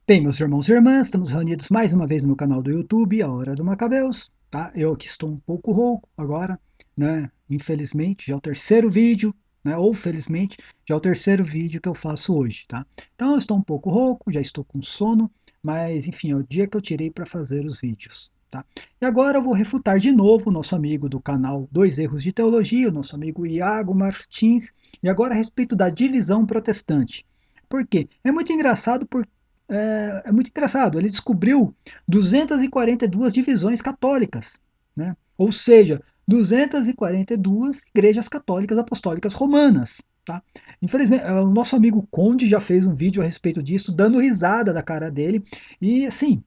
Bem, meus irmãos e irmãs, estamos reunidos mais uma vez no meu canal do YouTube, A Hora do Macabeus, tá? Eu aqui estou um pouco rouco agora, né? Infelizmente, já é o terceiro vídeo, né? Ou felizmente, já é o terceiro vídeo que eu faço hoje, tá? Então eu estou um pouco rouco, já estou com sono, mas enfim, é o dia que eu tirei para fazer os vídeos, tá? E agora eu vou refutar de novo o nosso amigo do canal Dois Erros de Teologia, o nosso amigo Iago Martins, e agora a respeito da divisão protestante. Por quê? É muito engraçado, ele descobriu 242 divisões católicas, né? Ou seja, 242 igrejas católicas apostólicas romanas. Tá? Infelizmente, o nosso amigo Conde já fez um vídeo a respeito disso, dando risada da cara dele, e assim,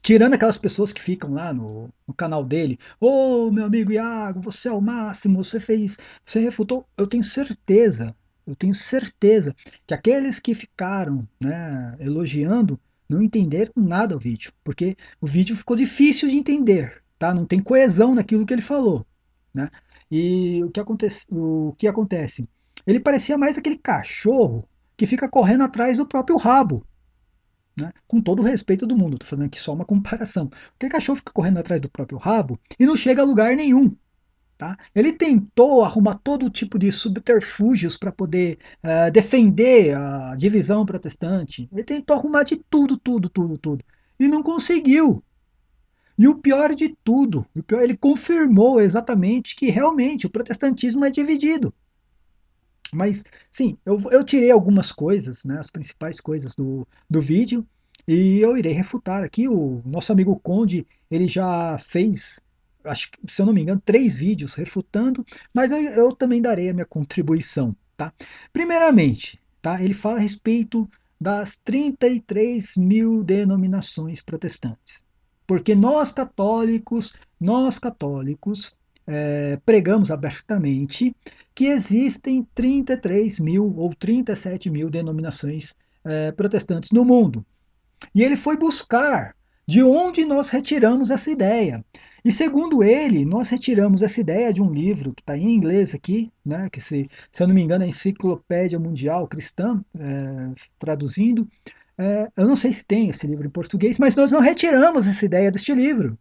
tirando aquelas pessoas que ficam lá no canal dele, ô meu amigo Iago, você é o máximo, você refutou, eu tenho certeza que aqueles que ficaram, né, elogiando não entenderam nada o vídeo, porque o vídeo ficou difícil de entender, tá? Não tem coesão naquilo que ele falou, né? E o que acontece? Ele parecia mais aquele cachorro que fica correndo atrás do próprio rabo, né? Com todo o respeito do mundo, estou fazendo aqui só uma comparação. Aquele cachorro fica correndo atrás do próprio rabo e não chega a lugar nenhum. Tá? Ele tentou arrumar todo tipo de subterfúgios para poder defender a divisão protestante. Ele tentou arrumar de tudo, tudo, tudo, tudo. E não conseguiu. E o pior de tudo, ele confirmou exatamente que realmente o protestantismo é dividido. Mas, sim, eu tirei algumas coisas, né, as principais coisas do vídeo, e eu irei refutar aqui. O nosso amigo Conde, ele já fez, acho que, se eu não me engano, 3 vídeos refutando, mas eu também darei a minha contribuição, tá? Primeiramente, tá, ele fala a respeito das 33 mil denominações protestantes. Porque nós católicos, pregamos abertamente que existem 33 mil ou 37 mil denominações protestantes no mundo. E ele foi buscar de onde nós retiramos essa ideia. E segundo ele, nós retiramos essa ideia de um livro que está em inglês aqui, né, que se eu não me engano é a Enciclopédia Mundial Cristã, traduzindo. Eu não sei se tem esse livro em português, mas nós não retiramos essa ideia deste livro.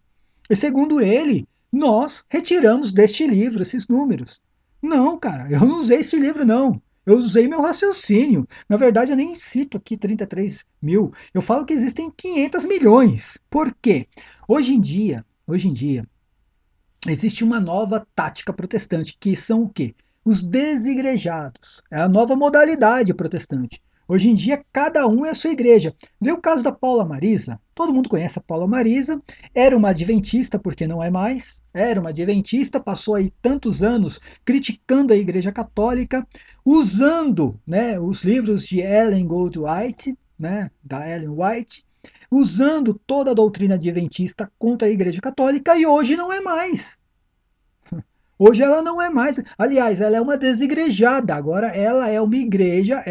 E segundo ele, nós retiramos deste livro esses números. Não, cara, eu não usei esse livro, não. Eu usei meu raciocínio. Na verdade, eu nem cito aqui 33 mil. Eu falo que existem 500 milhões. Por quê? Hoje em dia, existe uma nova tática protestante, que são o quê? Os desigrejados. É a nova modalidade protestante. Hoje em dia, cada um é a sua igreja. Vê o caso da Paula Marisa. Todo mundo conhece a Paula Marisa. Era uma adventista, porque não é mais. Era uma adventista, passou aí tantos anos criticando a Igreja Católica, usando, né, os livros de Ellen Goldwhite, né, da Ellen White, usando toda a doutrina adventista contra a Igreja Católica, e hoje não é mais. Hoje ela não é mais. Aliás, ela é uma desigrejada. Agora ela é uma igreja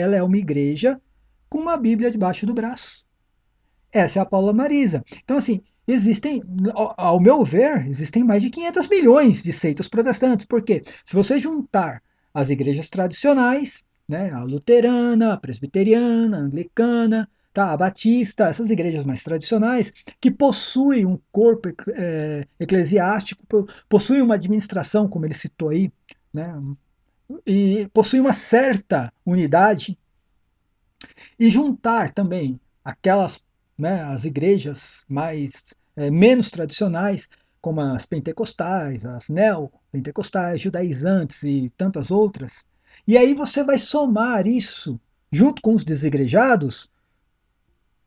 com uma Bíblia debaixo do braço. Essa é a Paula Marisa. Então, assim, existem, ao meu ver, existem mais de 500 milhões de seitas protestantes. Por quê? Se você juntar as igrejas tradicionais, né, a luterana, a presbiteriana, a anglicana, tá, a batista, essas igrejas mais tradicionais, que possuem um corpo eclesiástico, possuem uma administração, como ele citou aí, né, e possuem uma certa unidade, e juntar também aquelas, né, as igrejas mais menos tradicionais, como as pentecostais, as neopentecostais, judaizantes e tantas outras. E aí você vai somar isso junto com os desigrejados,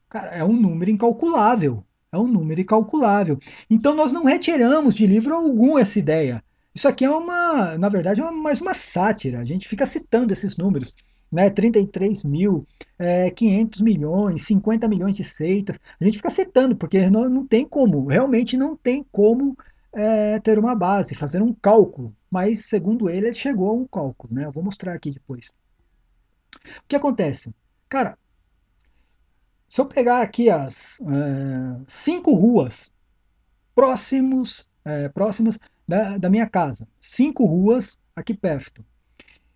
cara, é um número incalculável. É um número incalculável. Então nós não retiramos de livro algum essa ideia. Isso aqui é uma, na verdade, mais uma sátira. A gente fica citando esses números, né? 33 mil, 500 milhões, 50 milhões de seitas. A gente fica citando, porque não tem como, realmente não tem como ter uma base, fazer um cálculo. Mas, segundo ele chegou a um cálculo, né? Eu vou mostrar aqui depois. O que acontece? Cara, se eu pegar aqui as 5 ruas próximas da minha casa, 5 ruas aqui perto,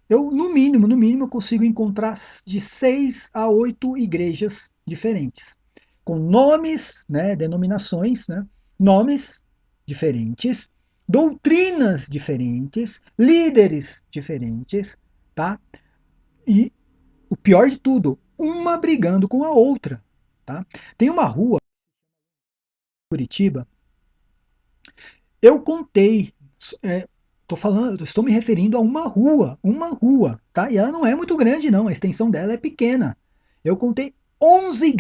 no mínimo, eu consigo encontrar de 6 a 8 igrejas diferentes, com nomes, né, denominações, né, nomes diferentes, doutrinas diferentes, líderes diferentes, tá? E o pior de tudo, uma brigando com a outra, tá? Tem uma rua em Curitiba, eu contei, é, estou me referindo a uma rua, tá? E ela não é muito grande não, a extensão dela é pequena. Eu contei 11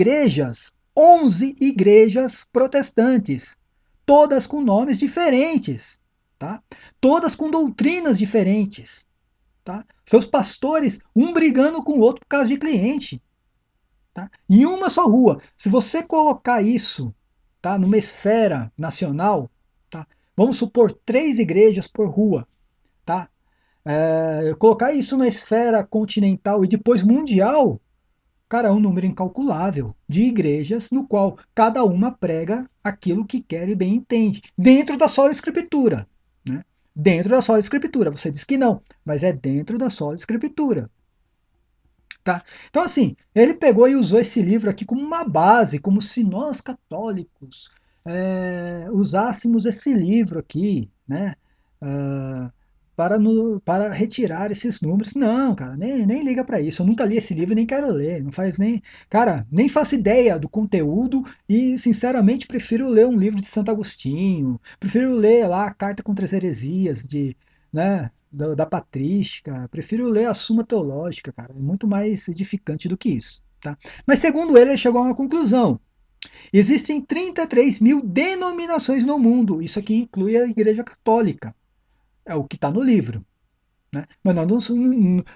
igrejas protestantes, todas com nomes diferentes, tá? Todas com doutrinas diferentes, tá? Seus pastores, um brigando com o outro por causa de cliente, tá? Em uma só rua. Se você colocar isso, tá, numa esfera nacional, tá? Vamos supor 3 igrejas por rua, tá? Colocar isso na esfera continental e depois mundial, cara, é um número incalculável de igrejas no qual cada uma prega aquilo que quer e bem entende, dentro da sola escritura, né? Dentro da sola escritura. Você diz que não, mas é dentro da sola escritura. Tá? Então, assim, ele pegou e usou esse livro aqui como uma base, como se nós católicos usássemos esse livro aqui, né? ah, para retirar esses números. Não, cara, nem liga para isso. Eu nunca li esse livro, nem quero ler. Não faz nem. Cara, nem faço ideia do conteúdo e, sinceramente, prefiro ler um livro de Santo Agostinho. Prefiro ler lá a Carta contra as Heresias né, da patrística. Prefiro ler a Suma Teológica, cara. É muito mais edificante do que isso. Tá? Mas, segundo ele chegou a uma conclusão. Existem 33 mil denominações no mundo. Isso aqui inclui a Igreja Católica. É o que está no livro. Né? Mas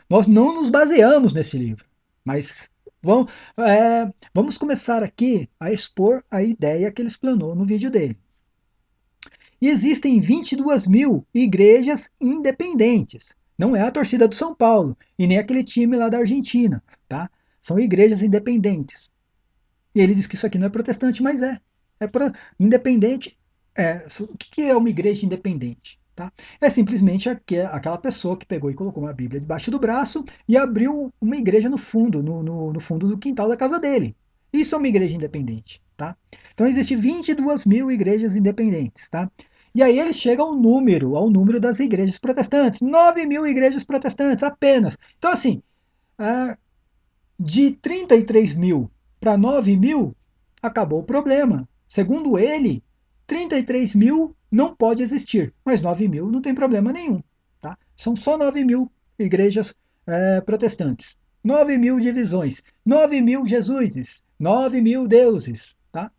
nós não nos baseamos nesse livro. Mas vamos começar aqui a expor a ideia que ele explanou no vídeo dele. E existem 22 mil igrejas independentes. Não é a torcida do São Paulo e nem aquele time lá da Argentina. Tá? São igrejas independentes. E ele diz que isso aqui não é protestante, mas é. É independente. O que é uma igreja independente? Tá? É simplesmente aquela pessoa que pegou e colocou uma Bíblia debaixo do braço e abriu uma igreja no fundo, no fundo do quintal da casa dele. Isso é uma igreja independente. Tá? Então existem 22 mil igrejas independentes. Tá? E aí ele chega ao número das igrejas protestantes. 9 mil igrejas protestantes apenas. Então, assim, de 33 mil para 9 mil, acabou o problema. Segundo ele, 33 mil não pode existir, mas 9 mil não tem problema nenhum. Tá? São só 9 mil igrejas protestantes, 9 mil divisões, 9 mil Jesuses, 9 mil deuses. Tá?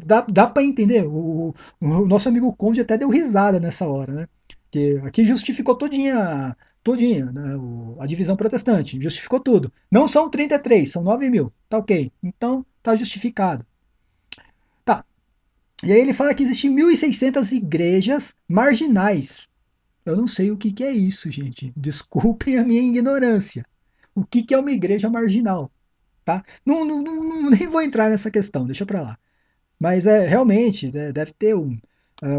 Dá para entender? O nosso amigo Conde até deu risada nessa hora, né? Que aqui justificou todinha, né? A divisão protestante, justificou tudo. Não são 33, são 9 mil. Tá ok. Então tá justificado. Tá. E aí ele fala que existem 1.600 igrejas marginais. Eu não sei o que é isso, gente. Desculpem a minha ignorância. O que é uma igreja marginal? Tá? Nem vou entrar nessa questão, deixa pra lá. Mas realmente deve ter um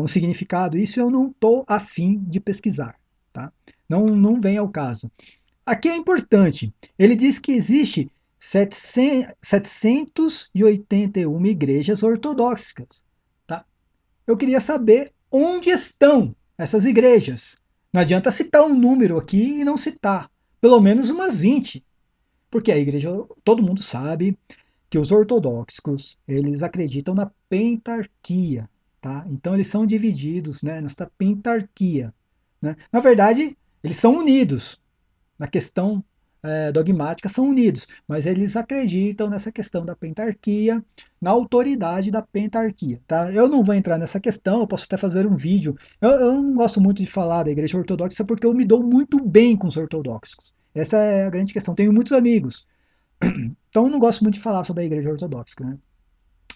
significado. Isso eu não estou afim de pesquisar. Tá? Não vem ao caso. Aqui é importante. Ele diz que existe 781 igrejas ortodoxas. Tá? Eu queria saber onde estão essas igrejas. Não adianta citar um número aqui e não citar. Pelo menos umas 20. Porque a igreja, todo mundo sabe que os ortodoxos, eles acreditam na pentarquia, tá? Então eles são divididos, né, nesta pentarquia, né? Na verdade, eles são unidos na questão dogmática, são unidos, mas eles acreditam nessa questão da pentarquia, na autoridade da pentarquia, tá? Eu não vou entrar nessa questão, eu posso até fazer um vídeo. Eu não gosto muito de falar da igreja ortodoxa porque eu me dou muito bem com os ortodoxos. Essa é a grande questão. Tenho muitos amigos. Então eu não gosto muito de falar sobre a igreja ortodoxa, né?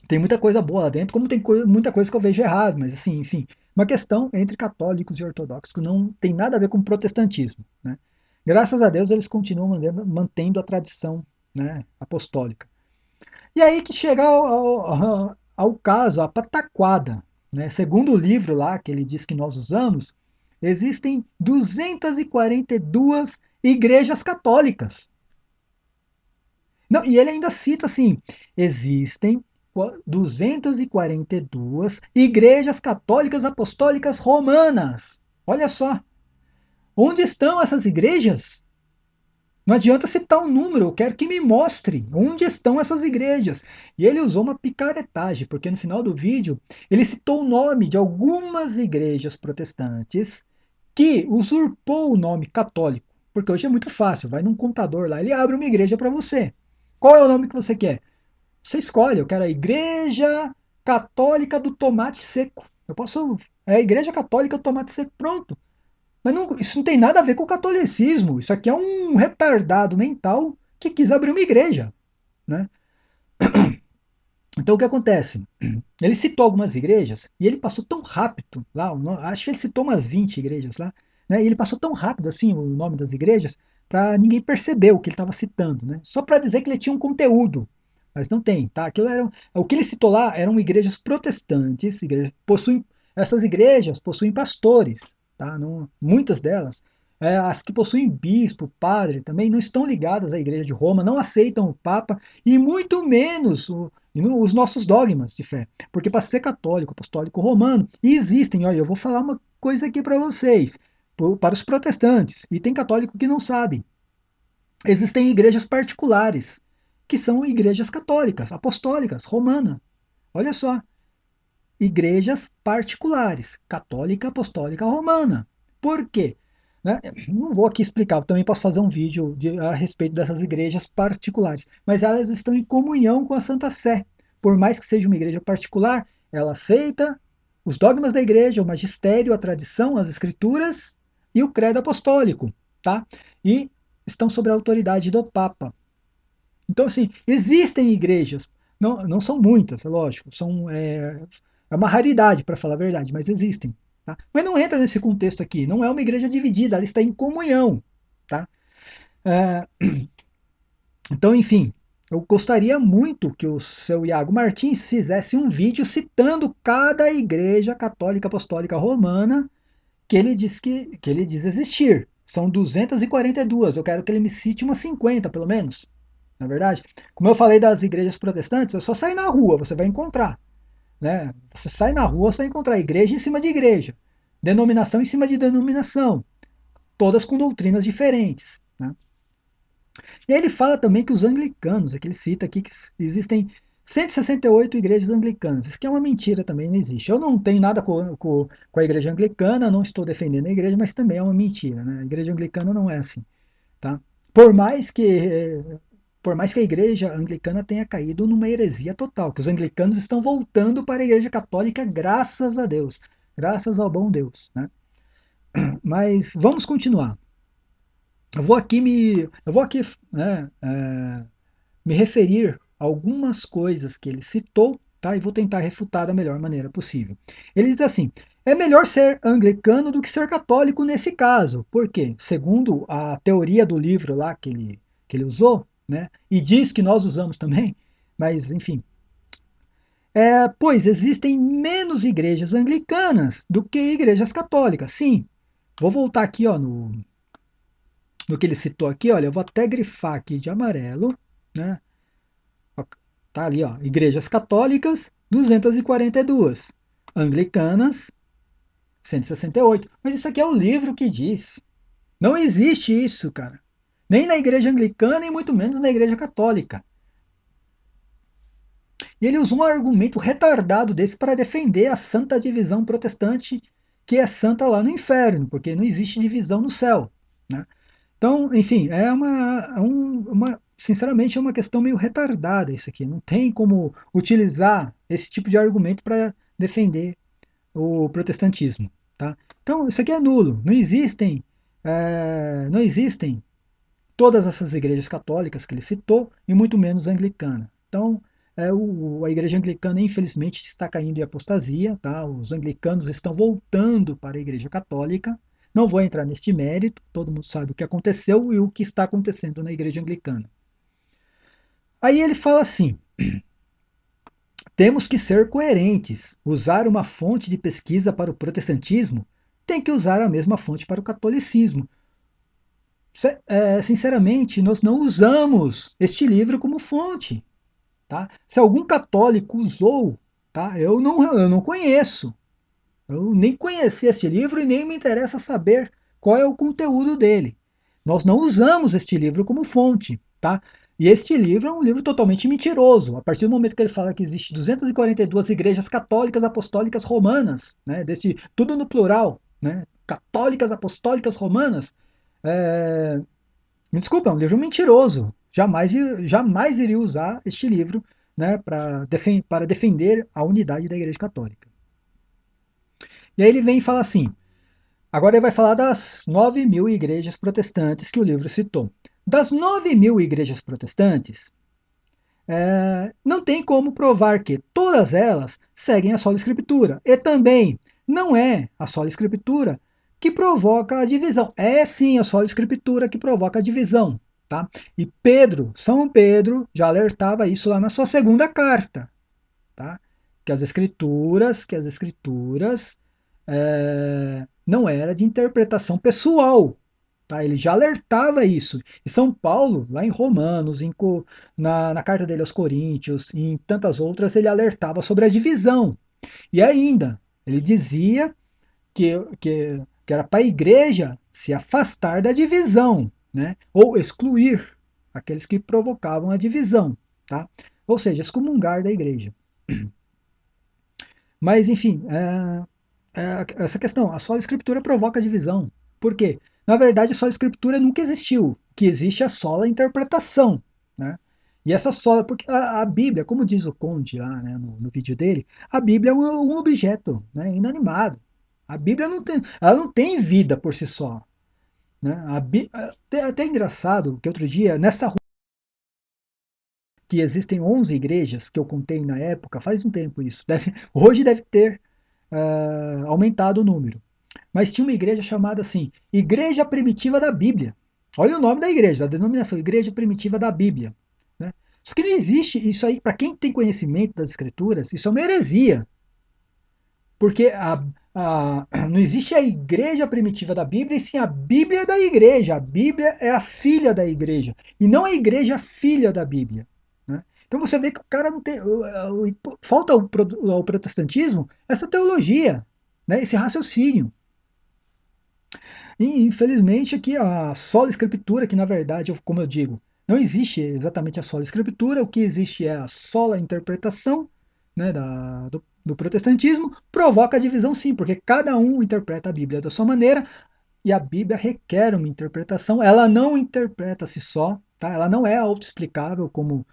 Tem muita coisa boa lá dentro, como tem muita coisa que eu vejo errado, mas assim, enfim, uma questão entre católicos e ortodoxos que não tem nada a ver com protestantismo, né? Graças a Deus eles continuam mantendo a tradição, né, apostólica. E aí que chega ao caso, a pataquada, né? Segundo o livro lá que ele diz que nós usamos, existem 242 igrejas católicas. Não, e ele ainda cita assim: existem 242 igrejas católicas apostólicas romanas. Olha só, onde estão essas igrejas? Não adianta citar um número, eu quero que me mostre onde estão essas igrejas. E ele usou uma picaretagem, porque no final do vídeo ele citou o nome de algumas igrejas protestantes que usurpou o nome católico. Porque hoje é muito fácil, vai num contador lá, ele abre uma igreja para você. Qual é o nome que você quer? Você escolhe, eu quero a Igreja Católica do Tomate Seco. Eu posso. É a Igreja Católica do Tomate Seco, pronto. Mas não, isso não tem nada a ver com o catolicismo. Isso aqui é um retardado mental que quis abrir uma igreja. Né? Então o que acontece? Ele citou algumas igrejas e ele passou tão rápido lá, acho que ele citou umas 20 igrejas lá, né? E ele passou tão rápido assim o nome das igrejas para ninguém perceber o que ele estava citando, né? Só para dizer que ele tinha um conteúdo, mas não tem, tá? O que ele citou lá eram igrejas protestantes, essas igrejas possuem pastores, tá? Não, muitas delas, as que possuem bispo, padre, também não estão ligadas à Igreja de Roma, não aceitam o Papa e muito menos os nossos dogmas de fé. Porque para ser católico, apostólico romano, existem, olha, eu vou falar uma coisa aqui para vocês, para os protestantes, e tem católico que não sabe. Existem igrejas particulares, que são igrejas católicas, apostólicas, romana. Olha só, igrejas particulares, católica, apostólica, romana. Por quê? Né? Não vou aqui explicar, eu também posso fazer um vídeo a respeito dessas igrejas particulares, mas elas estão em comunhão com a Santa Sé. Por mais que seja uma igreja particular, ela aceita os dogmas da igreja, o magistério, a tradição, as escrituras e o credo apostólico, tá? E estão sob a autoridade do Papa. Então, assim, existem igrejas, não são muitas, é lógico, é uma raridade, para falar a verdade, mas existem. Tá? Mas não entra nesse contexto aqui, não é uma igreja dividida, ela está em comunhão. Tá? É, então, enfim, eu gostaria muito que o seu Iago Martins fizesse um vídeo citando cada igreja católica apostólica romana que ele que ele diz existir. São 242, eu quero que ele me cite umas 50, pelo menos. Na verdade, como eu falei das igrejas protestantes, é só sair na rua, você vai encontrar. Né? Você sai na rua, você vai encontrar igreja em cima de igreja, denominação em cima de denominação, todas com doutrinas diferentes. Né? E aí ele fala também que os anglicanos, é que ele cita aqui que existem 168 igrejas anglicanas. Isso aqui é uma mentira também, não existe. Eu não tenho nada com a igreja anglicana, não estou defendendo a igreja, mas também é uma mentira. Né? A igreja anglicana não é assim. Tá? Por mais que por mais que a igreja anglicana tenha caído numa heresia total, que os anglicanos estão voltando para a igreja católica, graças a Deus, graças ao bom Deus. Né? Mas vamos continuar. Eu vou aqui né, me referir a algumas coisas que ele citou, tá? E vou tentar refutar da melhor maneira possível. Ele diz assim: é melhor ser anglicano do que ser católico nesse caso. Por quê? Segundo a teoria do livro lá que ele usou, né? E diz que nós usamos também, mas enfim. Pois existem menos igrejas anglicanas do que igrejas católicas. Sim, vou voltar aqui ó, no que ele citou aqui, olha, eu vou até grifar aqui de amarelo, né? Tá ali, ó, igrejas católicas, 242, anglicanas, 168. Mas isso aqui é o livro que diz. Não existe isso, cara. Nem na igreja anglicana e muito menos na igreja católica. E ele usou um argumento retardado desse para defender a santa divisão protestante, que é santa lá no inferno, porque não existe divisão no céu. Né? Então, enfim, sinceramente, é uma questão meio retardada isso aqui. Não tem como utilizar esse tipo de argumento para defender o protestantismo. Tá? Então, isso aqui é nulo. Não existem todas essas igrejas católicas que ele citou, e muito menos a anglicana. Então, a igreja anglicana, infelizmente, está caindo em apostasia. Tá? Os anglicanos estão voltando para a igreja católica. Não vou entrar neste mérito, todo mundo sabe o que aconteceu e o que está acontecendo na igreja anglicana. Aí ele fala assim: temos que ser coerentes. Usar uma fonte de pesquisa para o protestantismo tem que usar a mesma fonte para o catolicismo. Sinceramente, nós não usamos este livro como fonte. Tá? Se algum católico usou, tá? Eu não conheço. Eu nem conheci este livro e nem me interessa saber qual é o conteúdo dele. Nós não usamos este livro como fonte, tá? E este livro é um livro totalmente mentiroso. A partir do momento que ele fala que existe 242 igrejas católicas apostólicas romanas, né? Tudo no plural, né? Católicas apostólicas romanas, me desculpa, é um livro mentiroso. Jamais iria usar este livro, né, para defender a unidade da Igreja Católica. E aí ele vem e fala assim, agora ele vai falar das 9.000 igrejas protestantes que o livro citou. Das 9.000 igrejas protestantes, não tem como provar que todas elas seguem a sola escritura. E também não é a sola escritura que provoca a divisão. É sim a sola escritura que provoca a divisão. Tá? E São Pedro já alertava isso lá na sua segunda carta. Tá? Que as escrituras não era de interpretação pessoal. Tá? Ele já alertava isso. E São Paulo, lá em Romanos, na carta dele aos Coríntios, e em tantas outras, ele alertava sobre a divisão. E ainda, ele dizia que era para a igreja se afastar da divisão, né? Ou excluir aqueles que provocavam a divisão. Tá? Ou seja, excomungar da igreja. Mas, enfim, essa questão, a sola escritura provoca divisão. Por quê? Na verdade, a sola escritura nunca existiu. O que existe é a sola interpretação. Né? E essa sola, porque a Bíblia, como diz o Conde lá, né, no vídeo dele, a Bíblia é um objeto, né, inanimado. A Bíblia ela não tem vida por si só. Né? Até engraçado que outro dia, nessa rua, que existem 11 igrejas, que eu contei na época, faz um tempo isso, hoje deve ter aumentado o número. Mas tinha uma igreja chamada assim, Igreja Primitiva da Bíblia. Olha o nome da igreja, da denominação, Igreja Primitiva da Bíblia. Né? Só que não existe isso aí, para quem tem conhecimento das escrituras, isso é uma heresia. Porque não existe a igreja primitiva da Bíblia, e sim a Bíblia da igreja. A Bíblia é a filha da igreja, e não a igreja filha da Bíblia. Né? Então você vê que o cara não tem. Falta ao protestantismo essa teologia, né? Esse raciocínio. E, infelizmente, aqui a sola escritura, que na verdade, como eu digo, não existe exatamente a sola escritura, o que existe é a sola interpretação, né, do protestantismo, provoca a divisão sim, porque cada um interpreta a Bíblia da sua maneira, e a Bíblia requer uma interpretação, ela não interpreta-se só, tá? Ela não é autoexplicável, como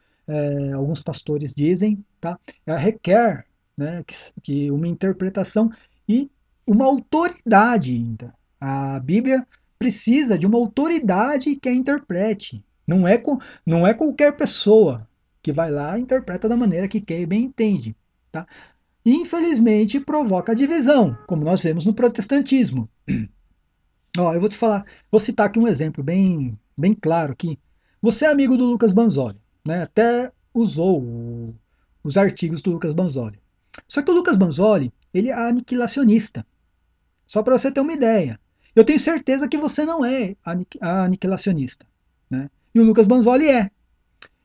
alguns pastores dizem, tá? Ela requer, né, que uma interpretação e uma autoridade ainda. A Bíblia precisa de uma autoridade que a interprete. Não é qualquer pessoa que vai lá e interpreta da maneira que quer e bem entende. Tá? Infelizmente, provoca divisão, como nós vemos no protestantismo. Ó, eu vou te falar, vou citar aqui um exemplo bem claro aqui. Você é amigo do Lucas Banzoli, né? Até usou os artigos do Lucas Banzoli. Só que o Lucas Banzoli, ele é aniquilacionista. Só para você ter uma ideia. Eu tenho certeza que você não é aniquilacionista, né? E o Lucas Banzoli é.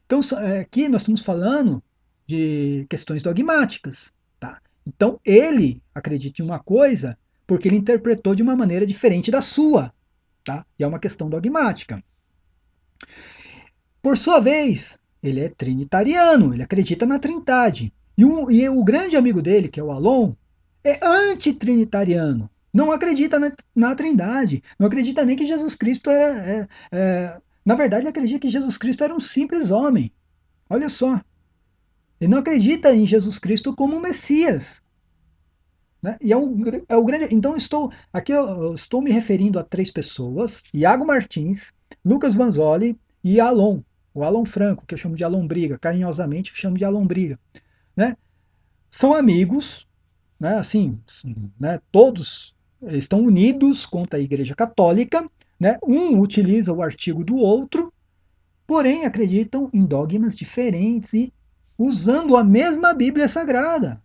Então, aqui nós estamos falando de questões dogmáticas. Tá? Então, ele acredita em uma coisa porque ele interpretou de uma maneira diferente da sua. Tá? E é uma questão dogmática. Por sua vez, ele é trinitariano, ele acredita na trindade. E o grande amigo dele, que é o Alon, é antitrinitariano. Não acredita na trindade. Não acredita nem que Jesus Cristo na verdade, ele acredita que Jesus Cristo era um simples homem. Olha só. Ele não acredita em Jesus Cristo como um Messias. Né? E é o grande. Então, eu estou me referindo a três pessoas: Iago Martins, Lucas Vanzoli e Alon. O Alon Franco, que eu chamo de Alon Briga, carinhosamente eu chamo de Alon Briga. Né? São amigos, né? Assim, né? Todos estão unidos contra a Igreja Católica. Né? Um utiliza o artigo do outro, porém acreditam em dogmas diferentes e usando a mesma Bíblia Sagrada.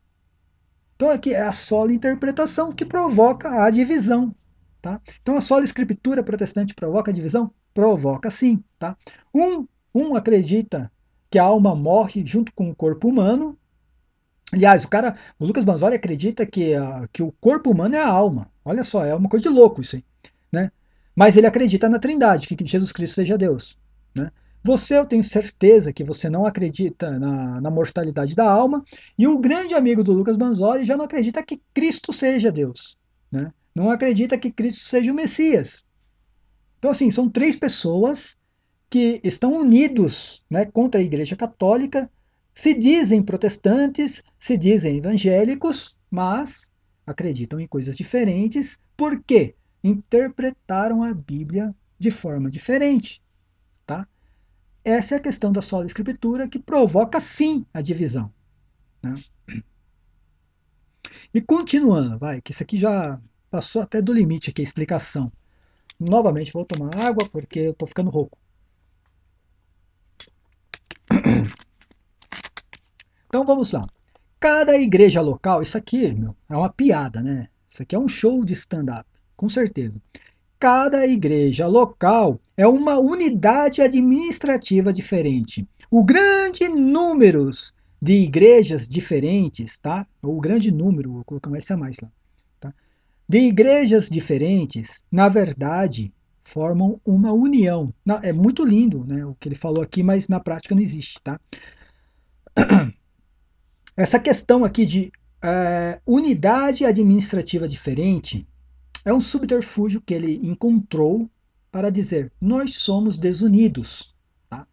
Então aqui é a sola interpretação que provoca a divisão. Tá? Então a sola escritura protestante provoca divisão? Provoca sim. Tá? Um acredita que a alma morre junto com o corpo humano. Aliás, o Lucas Banzoli acredita que o corpo humano é a alma. Olha só, é uma coisa de louco isso aí. Né? Mas ele acredita na Trindade, que Jesus Cristo seja Deus. Né? Você, eu tenho certeza que você não acredita na mortalidade da alma, e o grande amigo do Lucas Banzoli já não acredita que Cristo seja Deus. Né? Não acredita que Cristo seja o Messias. Então, assim, são três pessoas que estão unidos, né, contra a Igreja Católica, se dizem protestantes, se dizem evangélicos, mas acreditam em coisas diferentes, porque interpretaram a Bíblia de forma diferente. Tá? Essa é a questão da sola escritura que provoca sim a divisão. Né? E continuando, vai, que isso aqui já passou até do limite aqui a explicação. Novamente vou tomar água porque eu estou ficando rouco. Então vamos lá. Cada igreja local, isso aqui, meu, é uma piada, né? Isso aqui é um show de stand-up, com certeza. Cada igreja local é uma unidade administrativa diferente. O grande número de igrejas diferentes, tá? Ou o grande número, vou colocar um S a mais lá, tá? De igrejas diferentes, na verdade, formam uma união. É muito lindo, né, o que ele falou aqui, mas na prática não existe, tá? Essa questão aqui de unidade administrativa diferente é um subterfúgio que ele encontrou para dizer nós somos desunidos. Tá?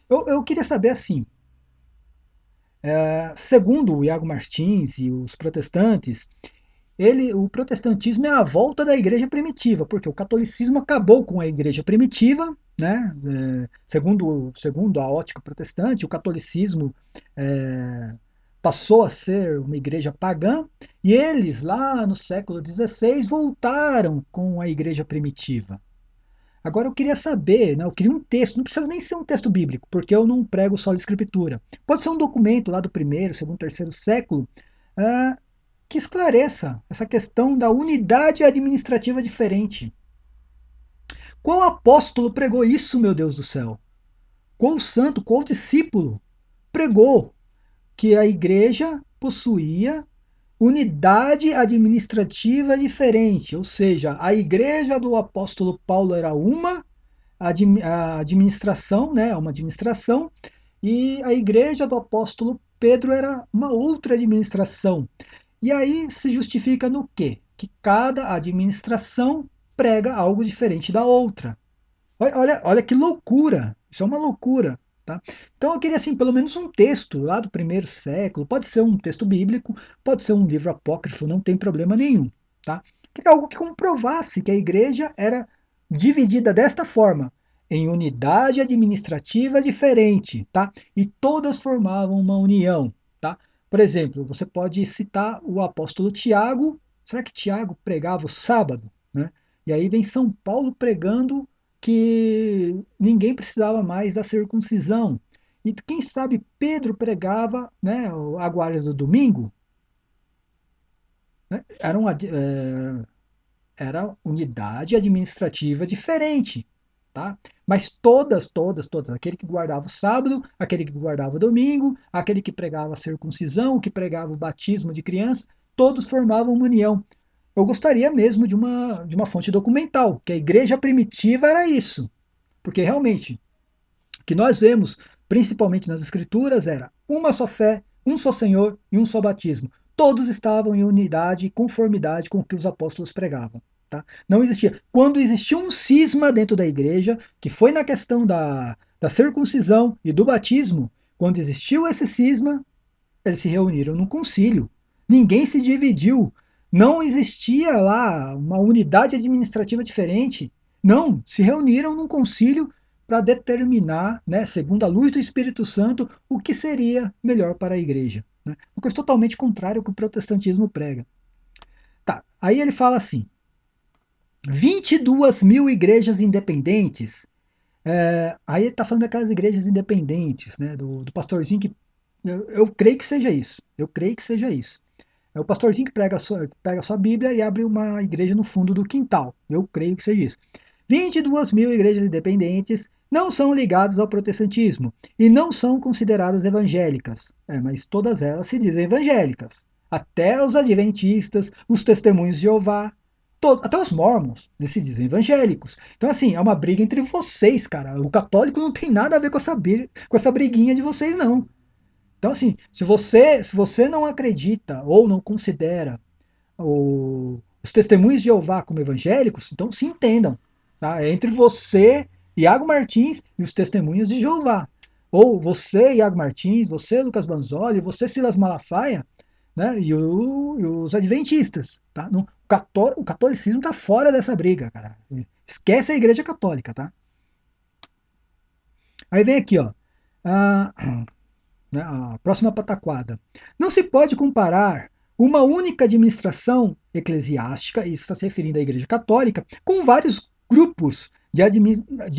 Eu queria saber assim, segundo o Iago Martins e os protestantes, o protestantismo é a volta da igreja primitiva, porque o catolicismo acabou com a igreja primitiva, né? Segundo a ótica protestante, o catolicismo passou a ser uma igreja pagã, e eles, lá no século XVI, voltaram com a igreja primitiva. Agora eu queria saber, né, eu queria um texto, não precisa nem ser um texto bíblico, porque eu não prego só a escritura. Pode ser um documento lá do primeiro, segundo, terceiro século, uh, que esclareça essa questão da unidade administrativa diferente. Qual apóstolo pregou isso, meu Deus do céu? Qual santo, qual discípulo pregou que a igreja possuía unidade administrativa diferente, ou seja, a igreja do apóstolo Paulo era a administração, né, uma administração, e a igreja do apóstolo Pedro era uma outra administração. E aí se justifica no quê? Que cada administração prega algo diferente da outra. Olha que loucura! Isso é uma loucura. Tá? Então eu queria assim, pelo menos um texto lá do primeiro século, pode ser um texto bíblico, pode ser um livro apócrifo, não tem problema nenhum. Tá? Que é algo que comprovasse que a igreja era dividida desta forma, em unidade administrativa diferente, tá? E todas formavam uma união. Tá? Por exemplo, você pode citar o apóstolo Tiago. Será que Tiago pregava o sábado? Né? E aí vem São Paulo pregando que ninguém precisava mais da circuncisão. E quem sabe Pedro pregava, né, a guarda do domingo, né, era unidade administrativa diferente. Tá? Mas todas, aquele que guardava o sábado, aquele que guardava o domingo, aquele que pregava a circuncisão, que pregava o batismo de criança, todos formavam uma união. Eu gostaria mesmo de uma fonte documental, que a igreja primitiva era isso. Porque realmente, o que nós vemos, principalmente nas escrituras, era uma só fé, um só Senhor e um só batismo. Todos estavam em unidade e conformidade com o que os apóstolos pregavam. Tá? Não existia. Quando existia um cisma dentro da igreja, que foi na questão da circuncisão e do batismo, quando existiu esse cisma, eles se reuniram num concílio. Ninguém se dividiu. Não existia lá uma unidade administrativa diferente. Não, se reuniram num concílio para determinar, né, segundo a luz do Espírito Santo, o que seria melhor para a igreja. Né? Uma coisa totalmente contrária ao que o protestantismo prega. Tá, aí ele fala assim: 22 mil igrejas independentes. Aí ele está falando daquelas igrejas independentes, né, do pastorzinho que. Eu creio que seja isso. Eu creio que seja isso. É o pastorzinho que pega a sua Bíblia e abre uma igreja no fundo do quintal. Eu creio que seja isso. 22 mil igrejas independentes não são ligadas ao protestantismo e não são consideradas evangélicas. Mas todas elas se dizem evangélicas. Até os adventistas, os testemunhos de Jeová, até os mormons, eles se dizem evangélicos. Então, assim, é uma briga entre vocês, cara. O católico não tem nada a ver com essa briguinha de vocês, não. Então, assim, se você não acredita ou não considera os testemunhos de Jeová como evangélicos, então se entendam. Tá? É entre você, Iago Martins, e os testemunhos de Jeová. Ou você, Iago Martins, você, Lucas Banzoli, você, Silas Malafaia, né? E os adventistas. Tá? O catolicismo está fora dessa briga, cara. Esquece a igreja católica, tá? Aí vem aqui, ó. A, né, a próxima pataquada. Não se pode comparar uma única administração eclesiástica, isso está se referindo à Igreja Católica, com vários grupos de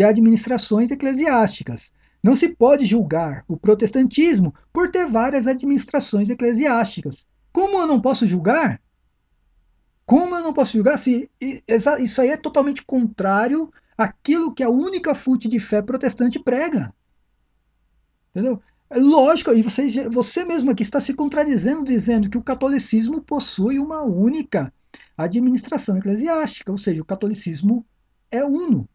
administrações eclesiásticas. Não se pode julgar o protestantismo por ter várias administrações eclesiásticas. Como eu não posso julgar? Como eu não posso julgar se isso aí é totalmente contrário àquilo que a única fonte de fé protestante prega? Entendeu? É lógico, e você mesmo aqui está se contradizendo, dizendo que o catolicismo possui uma única administração eclesiástica, ou seja, o catolicismo é uno.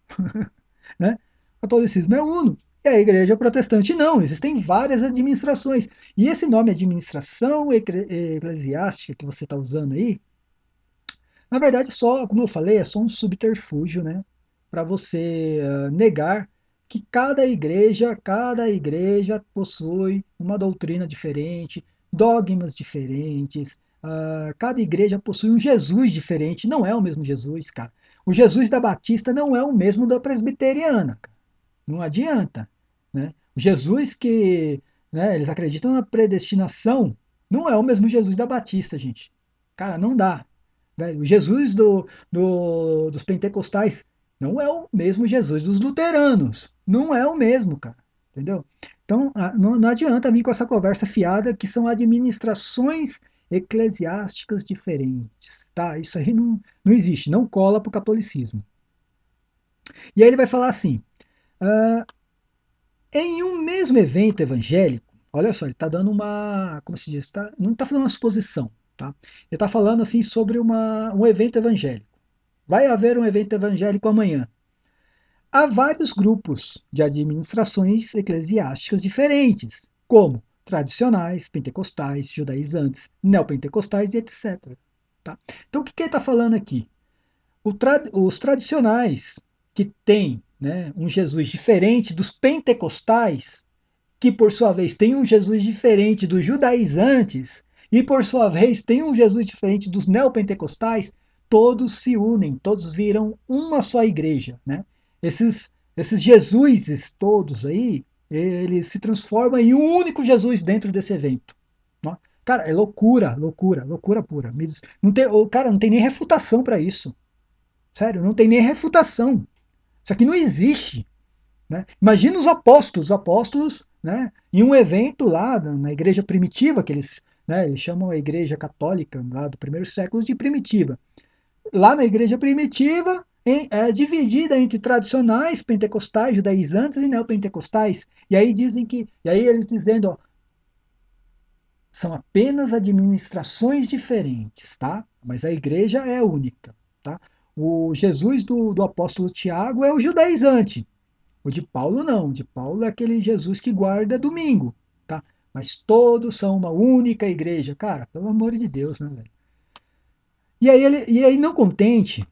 Né? O catolicismo é uno. E a igreja protestante não, existem várias administrações. E esse nome administração eclesiástica que você está usando aí, na verdade, só, como eu falei, é só um subterfúgio, né? Para você negar que cada igreja possui uma doutrina diferente, dogmas diferentes, cada igreja possui um Jesus diferente, não é o mesmo Jesus, cara. O Jesus da Batista não é o mesmo da presbiteriana, cara. Não adianta, né? O Jesus que, né, eles acreditam na predestinação não é o mesmo Jesus da Batista, gente. Cara, não dá. O Jesus dos pentecostais não é o mesmo Jesus dos luteranos. Não é o mesmo, cara. Entendeu? Então, não adianta vir com essa conversa fiada que são administrações eclesiásticas diferentes. Tá? Isso aí não existe, não cola para o catolicismo. E aí ele vai falar assim: ah, em um mesmo evento evangélico, olha só, ele está dando uma, como se diz, não está fazendo uma suposição, tá? Ele está falando assim sobre um evento evangélico. Vai haver um evento evangélico amanhã. Há vários grupos de administrações eclesiásticas diferentes, como tradicionais, pentecostais, judaizantes, neopentecostais e etc. Tá? Então, o que ele está falando aqui? Os tradicionais, que têm, né, um Jesus diferente dos pentecostais, que por sua vez tem um Jesus diferente dos judaizantes, e por sua vez tem um Jesus diferente dos neopentecostais, todos se unem, todos viram uma só igreja. Né? Esses Jesuses todos aí, eles se transformam em um único Jesus dentro desse evento. Né? Cara, é loucura, loucura, loucura pura. Não tem, cara, não tem nem refutação para isso. Sério, não tem nem refutação. Isso aqui não existe. Né? Imagina os apóstolos, né, em um evento lá na igreja primitiva, que eles chamam a igreja católica lá do primeiro século de primitiva. Lá na igreja primitiva, é dividida entre tradicionais, pentecostais, judaizantes e neopentecostais. E aí eles dizendo, ó, são apenas administrações diferentes, tá? Mas a igreja é única, tá? O Jesus do apóstolo Tiago é o judaizante. O de Paulo não. O de Paulo é aquele Jesus que guarda domingo, tá? Mas todos são uma única igreja. Cara, pelo amor de Deus, né, velho? E aí, não contente,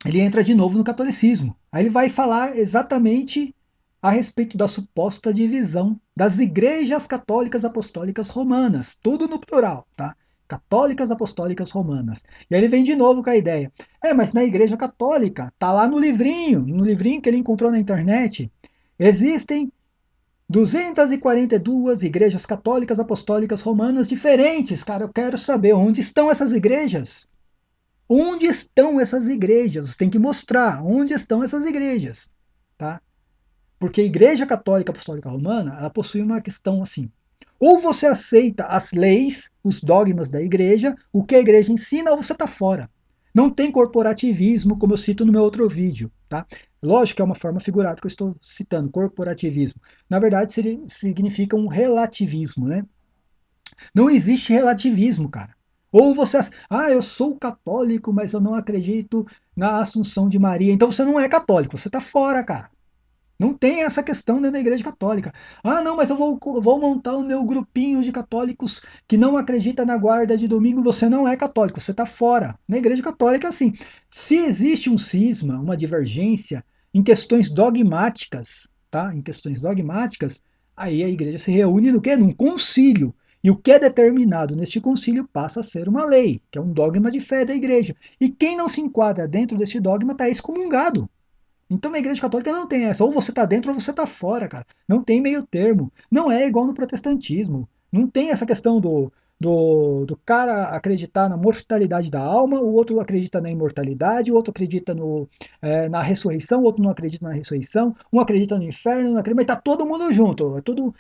ele entra de novo no catolicismo. Aí ele vai falar exatamente a respeito da suposta divisão das igrejas católicas apostólicas romanas, tudo no plural, tá? Católicas apostólicas romanas. E aí ele vem de novo com a ideia. Mas na igreja católica, tá lá no livrinho que ele encontrou na internet, existem 242 igrejas católicas apostólicas romanas diferentes. Cara, eu quero saber onde estão essas igrejas. Onde estão essas igrejas? Você tem que mostrar onde estão essas igrejas, tá? Porque a Igreja Católica Apostólica Romana, ela possui uma questão assim. Ou você aceita as leis, os dogmas da igreja, o que a igreja ensina, ou você está fora. Não tem corporativismo, como eu cito no meu outro vídeo, tá? Lógico que é uma forma figurada que eu estou citando, corporativismo. Na verdade, significa um relativismo, né? Não existe relativismo, cara. Ou você, eu sou católico, mas eu não acredito na Assunção de Maria. Então você não é católico, você está fora, cara. Não tem essa questão dentro da Igreja Católica. Ah, não, mas eu vou montar o meu grupinho de católicos que não acredita na guarda de domingo. Você não é católico, você está fora. Na Igreja Católica, assim, se existe um cisma, uma divergência em questões dogmáticas, tá? Em questões dogmáticas, aí a Igreja se reúne no quê? Num concílio. E o que é determinado neste concílio passa a ser uma lei, que é um dogma de fé da Igreja. E quem não se enquadra dentro deste dogma está excomungado. Então na Igreja Católica não tem essa, ou você está dentro ou você está fora, cara. Não tem meio termo. Não é igual no protestantismo. Não tem essa questão do cara acreditar na mortalidade da alma, o outro acredita na imortalidade, o outro acredita na ressurreição, o outro não acredita na ressurreição, um acredita no inferno, não acredita, mas está todo mundo junto.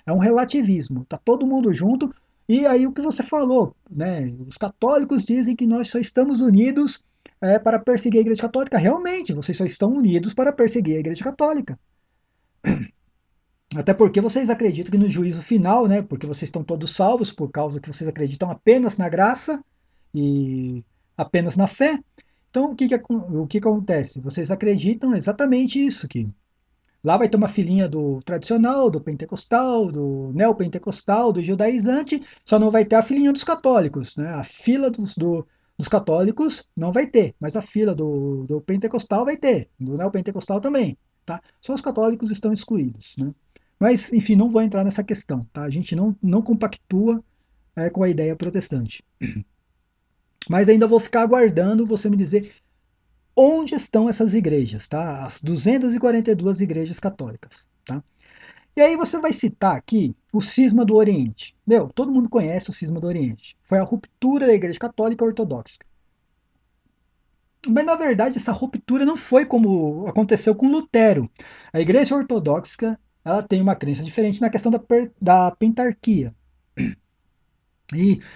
É um relativismo. Está todo mundo junto. E aí o que você falou, né? Os católicos dizem que nós só estamos unidos para perseguir a Igreja Católica. Realmente, vocês só estão unidos para perseguir a Igreja Católica. Até porque vocês acreditam que no juízo final, né, porque vocês estão todos salvos por causa que vocês acreditam apenas na graça e apenas na fé. Então, o que acontece? Vocês acreditam exatamente isso, que lá vai ter uma filinha do tradicional, do pentecostal, do neopentecostal, do judaizante, só não vai ter a filinha dos católicos, né? A fila dos católicos não vai ter, mas a fila do pentecostal vai ter, do neopentecostal também, tá? Só os católicos estão excluídos, né? Mas, enfim, não vou entrar nessa questão, tá? A gente não compactua com a ideia protestante. Mas ainda vou ficar aguardando você me dizer onde estão essas igrejas, tá? As 242 igrejas católicas, tá? E aí você vai citar aqui o cisma do Oriente. Meu, todo mundo conhece o cisma do Oriente. Foi a ruptura da Igreja Católica Ortodoxa. Mas na verdade essa ruptura não foi como aconteceu com Lutero. A Igreja Ortodoxa ela tem uma crença diferente na questão da pentarquia.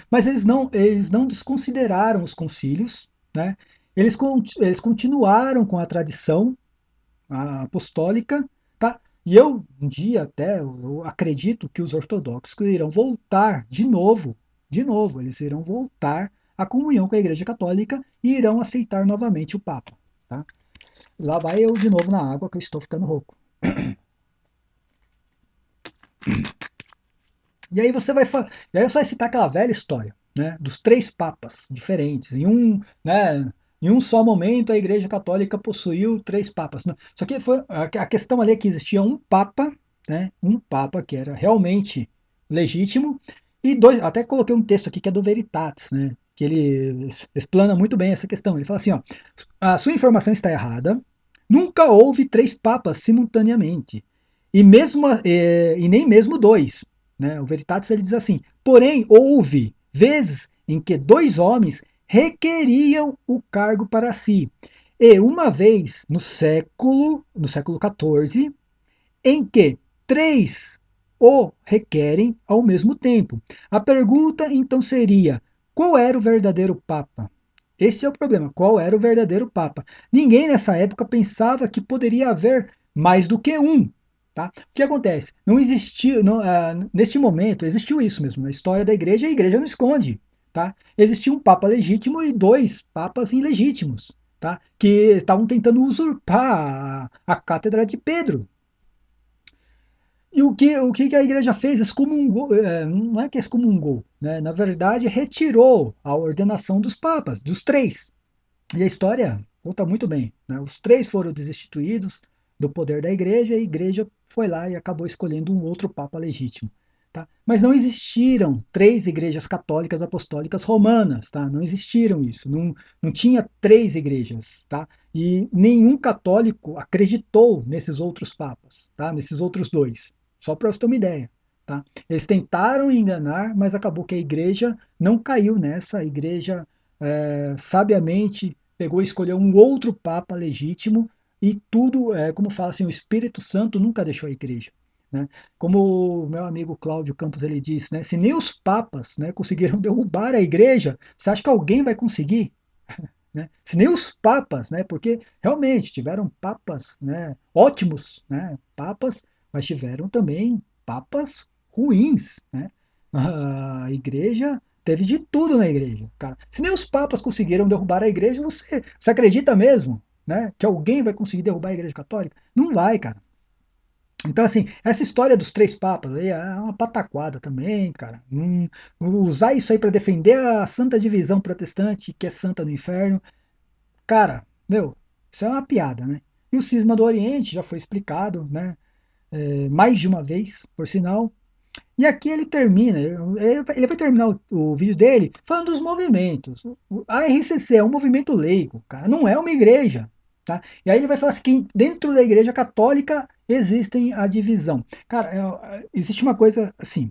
Mas eles não desconsideraram os concílios, né? Eles continuaram com a tradição apostólica, tá? E um dia até, eu acredito que os ortodoxos irão voltar de novo, eles irão voltar à comunhão com a Igreja Católica e irão aceitar novamente o Papa, tá? Lá vai eu de novo na água que eu estou ficando rouco. E aí você vai citar aquela velha história, né, dos três papas diferentes. Em um só momento a Igreja Católica possuiu três papas. Só que a questão ali é que existia um papa, né, um papa que era realmente legítimo e dois. Até coloquei um texto aqui que é do Veritatis, né, que ele explana muito bem essa questão. Ele fala assim, ó, a sua informação está errada. Nunca houve três papas simultaneamente e nem mesmo dois. Né? O Veritatis ele diz assim: porém, houve vezes em que dois homens requeriam o cargo para si. E uma vez no século XIV, em que três o requerem ao mesmo tempo. A pergunta então seria: qual era o verdadeiro Papa? Esse é o problema. Qual era o verdadeiro Papa? Ninguém nessa época pensava que poderia haver mais do que um. Tá? O que acontece? Não existiu, neste momento, existiu isso mesmo. Na história da igreja, a igreja não esconde. Tá? Existia um Papa legítimo e dois Papas ilegítimos, tá? Que estavam tentando usurpar a cátedra de Pedro. E o que a igreja fez? Excomungou, não é que excomungou, né? Na verdade, retirou a ordenação dos papas, dos três. E a história conta muito bem. Né? Os três foram destituídos do poder da igreja e a igreja foi lá e acabou escolhendo um outro papa legítimo. Tá? Mas não existiram três igrejas católicas apostólicas romanas. Tá? Não existiram isso. Não tinha três igrejas. Tá? E nenhum católico acreditou nesses outros papas, tá? Nesses outros dois. Só para você ter uma ideia. Tá? Eles tentaram enganar, mas acabou que a igreja não caiu nessa. A igreja sabiamente pegou e escolheu um outro papa legítimo e tudo, como fala assim, o Espírito Santo nunca deixou a igreja. né? Como o meu amigo Cláudio Campos ele disse, né? Se nem os papas, né, conseguiram derrubar a igreja, você acha que alguém vai conseguir? Né? Se nem os papas, né? Porque realmente tiveram papas, né? Ótimos, né? Papas, mas tiveram também papas ruins, né? A igreja teve de tudo na igreja, cara. Se nem os papas conseguiram derrubar a igreja, você acredita mesmo, né? Que alguém vai conseguir derrubar a igreja católica? Não vai, cara. Então, assim, essa história dos três papas aí é uma pataquada também, cara. Usar isso aí para defender a Santa Divisão Protestante, que é santa no inferno, cara, meu, isso é uma piada, né? E o cisma do Oriente já foi explicado, né? Mais de uma vez, por sinal. E aqui ele termina, ele vai terminar o vídeo dele falando dos movimentos. A RCC é um movimento leigo, cara, não é uma igreja. Tá? E aí ele vai falar assim, que dentro da igreja católica existem a divisão. Cara, existe uma coisa assim,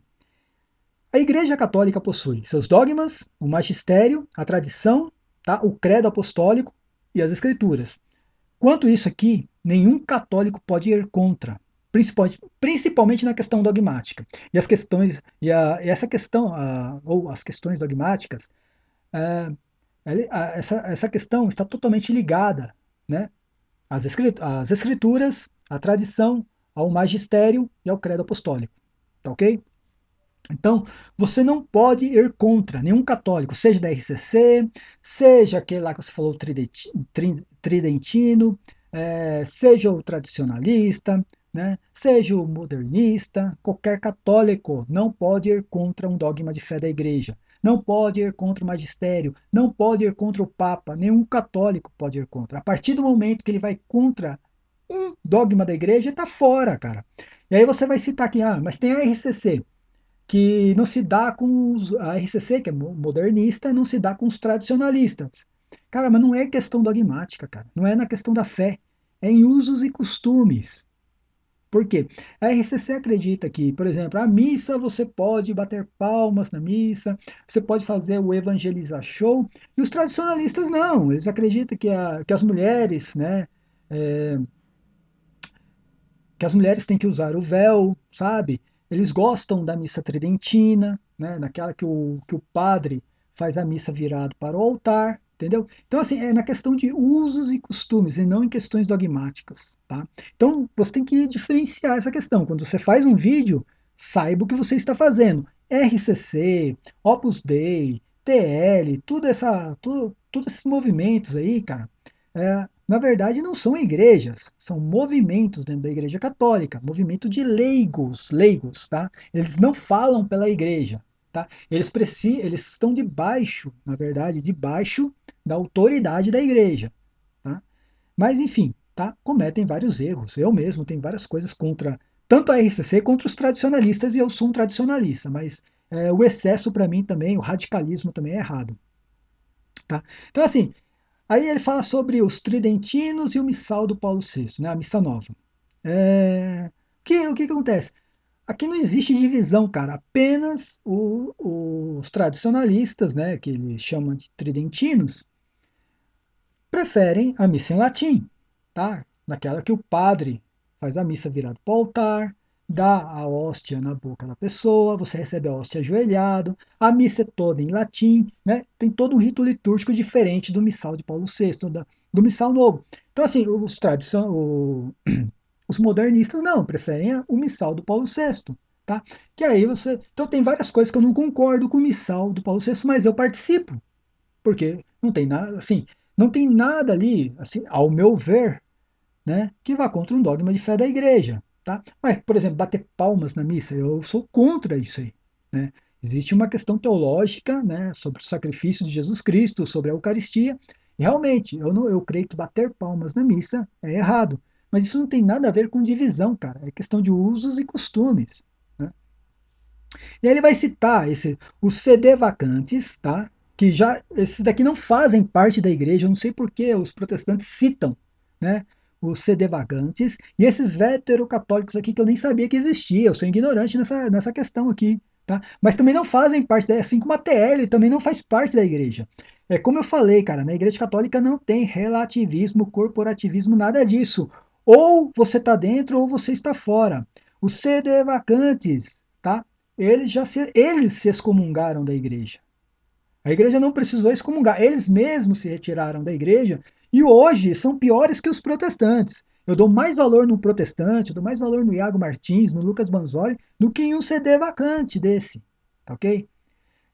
a igreja católica possui seus dogmas, o magistério, a tradição, tá? O credo apostólico e as escrituras. Quanto isso aqui, nenhum católico pode ir contra, principalmente na questão dogmática. E as questões, essa questão, ou as questões dogmáticas, essa questão está totalmente ligada, né, às escrituras, à tradição, ao magistério e ao credo apostólico. Tá ok? Então, você não pode ir contra nenhum católico, seja da RCC, seja aquele lá que você falou, tridentino, seja o tradicionalista, né, seja o modernista, qualquer católico não pode ir contra um dogma de fé da igreja, não pode ir contra o magistério, não pode ir contra o Papa, nenhum católico pode ir contra. A partir do momento que ele vai contra um dogma da igreja, ele está fora, cara. E aí você vai citar aqui, mas tem a RCC que não se dá com a RCC, que é modernista, não se dá com os tradicionalistas. Cara, mas não é questão dogmática, cara. Não é na questão da fé. É em usos e costumes. Por quê? A RCC acredita que, por exemplo, a missa você pode bater palmas na missa, você pode fazer o evangeliza show, e os tradicionalistas não. Eles acreditam que as mulheres, né, é, que as mulheres têm que usar o véu, sabe? Eles gostam da missa tridentina, né? Naquela que o padre faz a missa virado para o altar, entendeu? Então, assim, é na questão de usos e costumes e não em questões dogmáticas, tá? Então, você tem que diferenciar essa questão. Quando você faz um vídeo, saiba o que você está fazendo. RCC, Opus Dei, TL, todos esses movimentos aí, cara, na verdade, não são igrejas, são movimentos dentro da Igreja Católica, movimento de leigos, tá? Eles não falam pela igreja, tá? Eles estão debaixo, na verdade, debaixo da autoridade da igreja, tá? Mas, enfim, tá? Cometem vários erros. Eu mesmo tenho várias coisas contra tanto a RCC contra os tradicionalistas, e eu sou um tradicionalista, mas o excesso para mim também, o radicalismo também é errado, tá? Então, assim, aí ele fala sobre os tridentinos e o missal do Paulo VI, né, a missa nova. O que acontece? Aqui não existe divisão, cara. Apenas os tradicionalistas, né, que ele chama de tridentinos, preferem a missa em latim, tá? Naquela que o padre faz a missa virado para o altar, dá a hóstia na boca da pessoa, você recebe a hóstia ajoelhado, a missa é toda em latim, né? Tem todo um rito litúrgico diferente do missal de Paulo VI, do missal novo. Então, assim, os modernistas não, preferem o missal do Paulo VI, tá? Que aí você... Então tem várias coisas que eu não concordo com o missal do Paulo VI, mas eu participo, porque não tem nada, assim, não tem nada ali, assim, ao meu ver, né, que vá contra um dogma de fé da igreja, tá? Mas, por exemplo, bater palmas na missa, eu sou contra isso aí, né? Existe uma questão teológica, né, sobre o sacrifício de Jesus Cristo, sobre a Eucaristia, e realmente, eu creio que bater palmas na missa é errado, mas isso não tem nada a ver com divisão, cara, é questão de usos e costumes, né? E aí ele vai citar os CD vacantes, tá? Que já esses daqui não fazem parte da igreja, eu não sei por que os protestantes citam, né? Os CD vagantes e esses veterocatólicos aqui que eu nem sabia que existia, eu sou ignorante nessa questão aqui, tá? Mas também não fazem parte, assim como a TL também não faz parte da igreja. É como eu falei, cara, na igreja católica não tem relativismo, corporativismo, nada disso. Ou você está dentro ou você está fora. Os sedevacantes, tá? Eles se excomungaram da igreja. A igreja não precisou excomungar, eles mesmos se retiraram da igreja e hoje são piores que os protestantes. Eu dou mais valor no protestante, eu dou mais valor no Iago Martins, no Lucas Banzoli, do que em um CD vacante desse, tá ok?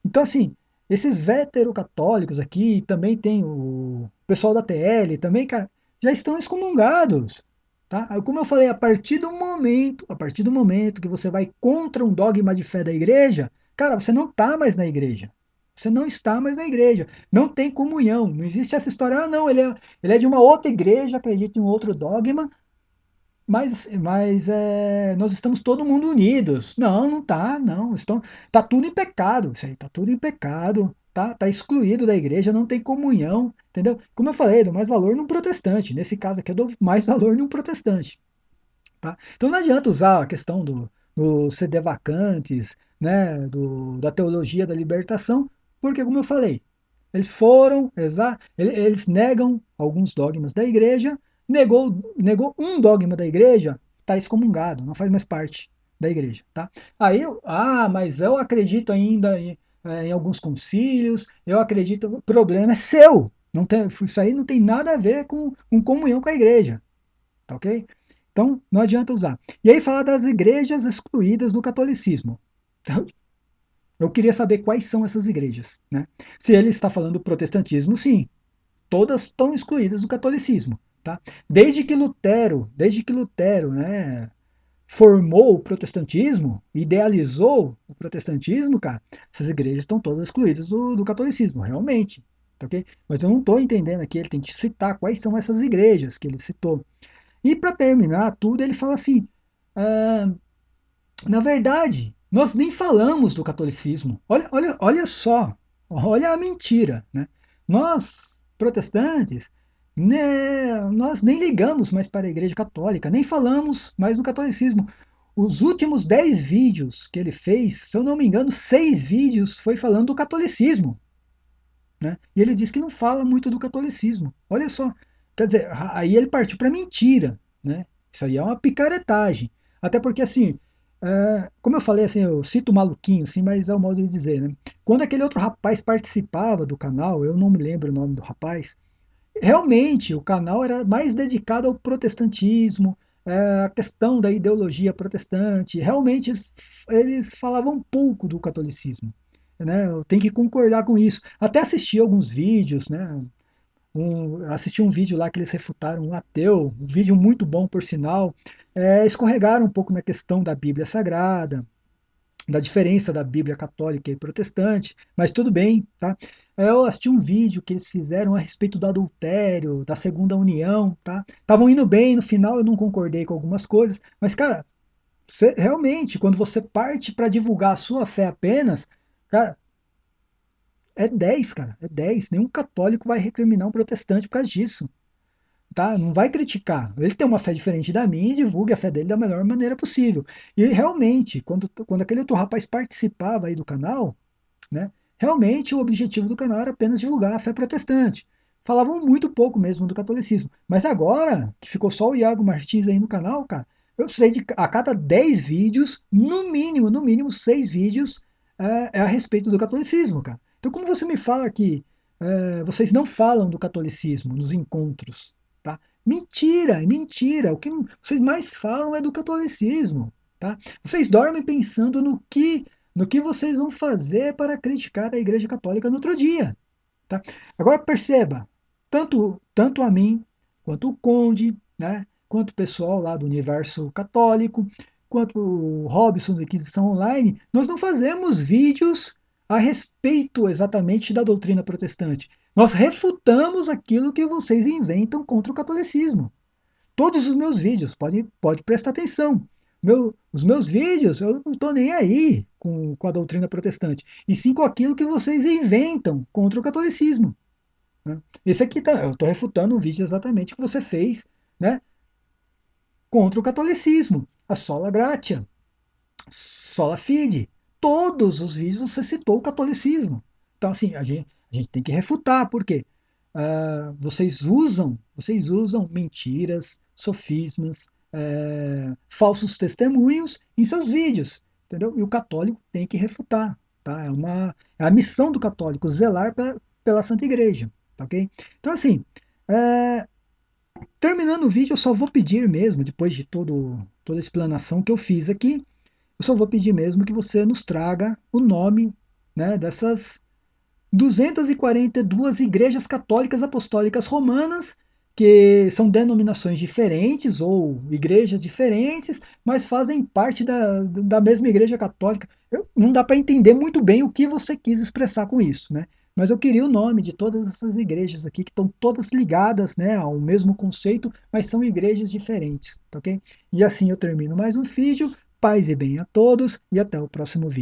Então, assim, esses veterocatólicos aqui, também tem o pessoal da TL, também, cara, já estão excomungados, tá? Como eu falei, a partir do momento que você vai contra um dogma de fé da igreja, cara, você não está mais na igreja. Você não está mais na igreja. Não tem comunhão. Não existe essa história, ah, não, ele é de uma outra igreja, acredita em um outro dogma, mas nós estamos todo mundo unidos. Não, não tá, não. Tá tudo em pecado. Isso aí, tá tudo em pecado. Tá excluído da igreja, não tem comunhão, entendeu? Como eu falei, eu dou mais valor num protestante. Nesse caso aqui, eu dou mais valor num protestante. Tá? Então não adianta usar a questão do CD vacantes, né, da teologia da libertação, porque, como eu falei, eles negam alguns dogmas da igreja, negou um dogma da igreja, está excomungado, não faz mais parte da igreja. Tá? Mas eu acredito ainda em alguns concílios, eu acredito, o problema é seu. Não tem, isso aí não tem nada a ver com comunhão com a igreja. Tá ok? Então, não adianta usar. E aí fala das igrejas excluídas do catolicismo. Então, eu queria saber quais são essas igrejas. Né? Se ele está falando do protestantismo, sim. Todas estão excluídas do catolicismo. Tá? Desde que Lutero, né, formou o protestantismo, idealizou o protestantismo, cara, essas igrejas estão todas excluídas do catolicismo, realmente. Tá ok? Mas eu não estou entendendo aqui, ele tem que citar quais são essas igrejas que ele citou. E para terminar tudo, ele fala assim: ah, na verdade, nós nem falamos do catolicismo. Olha só, olha a mentira. Né? Nós, protestantes, né, nós nem ligamos mais para a Igreja Católica, nem falamos mais do catolicismo. Os últimos 10 vídeos que ele fez, se eu não me engano, 6 vídeos foi falando do catolicismo. Né? E ele diz que não fala muito do catolicismo. Olha só, quer dizer, aí ele partiu para mentira, né? Isso aí é uma picaretagem. Até porque, assim, como eu falei, assim, eu cito maluquinho, assim, mas é o modo de dizer, né? Quando aquele outro rapaz participava do canal, eu não me lembro o nome do rapaz, realmente o canal era mais dedicado ao protestantismo, a questão da ideologia protestante. Realmente eles falavam um pouco do catolicismo. Né? Eu tenho que concordar com isso. Até assisti alguns vídeos, né? Assisti um vídeo lá que eles refutaram um ateu, um vídeo muito bom, por sinal. Escorregaram um pouco na questão da Bíblia Sagrada, da diferença da Bíblia católica e protestante, mas tudo bem, tá? Eu assisti um vídeo que eles fizeram a respeito do adultério, da segunda união, tá? Estavam indo bem, no final eu não concordei com algumas coisas, mas, cara, realmente, quando você parte para divulgar a sua fé apenas, cara, é 10, cara, é 10. Nenhum católico vai recriminar um protestante por causa disso. Tá? Não vai criticar. Ele tem uma fé diferente da minha e divulgue a fé dele da melhor maneira possível. E realmente, quando aquele outro rapaz participava aí do canal, né, realmente o objetivo do canal era apenas divulgar a fé protestante. Falavam muito pouco mesmo do catolicismo. Mas agora, que ficou só o Iago Martins aí no canal, cara, eu sei de a cada 10 vídeos, no mínimo 6 vídeos é a respeito do catolicismo, cara. Então, como você me fala que vocês não falam do catolicismo nos encontros, tá? Mentira, é mentira. O que vocês mais falam é do catolicismo, tá? Vocês dormem pensando no que vocês vão fazer para criticar a Igreja Católica no outro dia. Tá? Agora perceba, tanto a mim, quanto o Conde, né, quanto o pessoal lá do Universo Católico, quanto o Robson da Inquisição Online, nós não fazemos vídeos a respeito exatamente da doutrina protestante. Nós refutamos aquilo que vocês inventam contra o catolicismo. Todos os meus vídeos, pode prestar atenção. Os meus vídeos, eu não estou nem aí com a doutrina protestante, e sim com aquilo que vocês inventam contra o catolicismo. Né? Esse aqui eu estou refutando um vídeo exatamente que você fez, né, contra o catolicismo. A sola gratia, sola fide. Todos os vídeos você citou o catolicismo. Então, assim, a gente tem que refutar, por quê? Vocês usam mentiras, sofismas, falsos testemunhos em seus vídeos, entendeu? E o católico tem que refutar, tá? É a missão do católico, zelar pela Santa Igreja, tá ok? Então, assim, é, terminando o vídeo, eu só vou pedir mesmo, depois de toda a explanação que eu fiz aqui, eu só vou pedir mesmo que você nos traga o nome, né, dessas 242 igrejas católicas apostólicas romanas, que são denominações diferentes ou igrejas diferentes, mas fazem parte da mesma igreja católica. Não dá para entender muito bem o que você quis expressar com isso, né? Mas eu queria o nome de todas essas igrejas aqui, que estão todas ligadas, né, ao mesmo conceito, mas são igrejas diferentes, tá ok? E assim eu termino mais um vídeo. Paz e bem a todos e até o próximo vídeo.